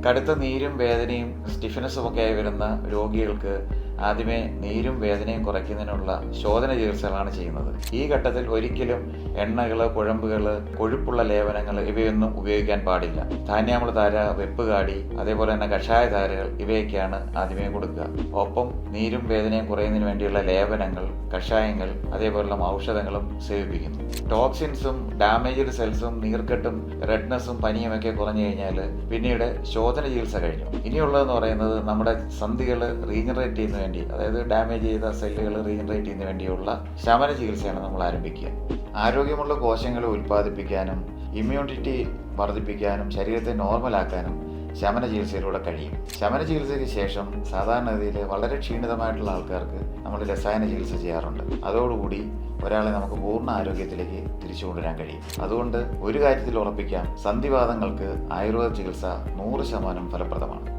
കടുത്ത നീരും വേദനയും സ്റ്റിഫ്നെസ്സും ഒക്കെ ആയി വരുന്ന രോഗികൾക്ക് ആദ്യമേ നീരും വേദനയും കുറയ്ക്കുന്നതിനുള്ള ശോധന ചികിത്സകളാണ് ചെയ്യുന്നത്. ഈ ഘട്ടത്തിൽ ഒരിക്കലും എണ്ണകൾ, കുഴമ്പുകൾ, കൊഴുപ്പുള്ള ലേപനങ്ങൾ ഇവയൊന്നും ഉപയോഗിക്കാൻ പാടില്ല. ധാന്യാമൃതാര, വെപ്പുകാടി, അതേപോലെ തന്നെ കഷായധാരകൾ ഇവയൊക്കെയാണ് ആദ്യമേ കൊടുക്കുക. ഒപ്പം നീരും വേദനയും കുറയുന്നതിന് വേണ്ടിയുള്ള ലേപനങ്ങൾ, കഷായങ്ങൾ, അതേപോലുള്ള ഔഷധങ്ങളും സേവിപ്പിക്കുന്നു. ടോക്സിൻസും ഡാമേജ്ഡ് സെൽസും നീർക്കെട്ടും റെഡ്നെസ്സും പനിയുമൊക്കെ കുറഞ്ഞു കഴിഞ്ഞാൽ പിന്നീട് ശോധന ചികിത്സ കഴിഞ്ഞു. ഇനിയുള്ളതെന്ന് പറയുന്നത് നമ്മുടെ സന്ധികൾ റീജനറേറ്റ് ചെയ്യുന്നതിന് വേണ്ടി, അതായത് ഡാമേജ് ചെയ്ത സെല്ലുകൾ റീജനറേറ്റ് ചെയ്യുന്നതിന് വേണ്ടിയുള്ള ശമന ചികിത്സയാണ് നമ്മൾ ആരംഭിക്കുക. ആരോഗ്യമുള്ള കോശങ്ങളെ ഉൽപ്പാദിപ്പിക്കാനും ഇമ്മ്യൂണിറ്റി വർദ്ധിപ്പിക്കാനും ശരീരത്തെ നോർമലാക്കാനും ശമന ചികിത്സയിലൂടെ കഴിയും. ശമന ചികിത്സയ്ക്ക് ശേഷം സാധാരണഗതിയിൽ വളരെ ക്ഷീണിതമായിട്ടുള്ള ആൾക്കാർക്ക് നമ്മൾ രസായന ചികിത്സ ചെയ്യാറുണ്ട്. അതോടുകൂടി ഒരാളെ നമുക്ക് പൂർണ്ണ ആരോഗ്യത്തിലേക്ക് തിരിച്ചു കൊണ്ടുവരാൻ കഴിയും. അതുകൊണ്ട് ഒരു കാര്യത്തിൽ ഉറപ്പിക്കാം, സന്ധിവാതങ്ങൾക്ക് ആയുർവേദ ചികിത്സ 100% ഫലപ്രദമാണ്.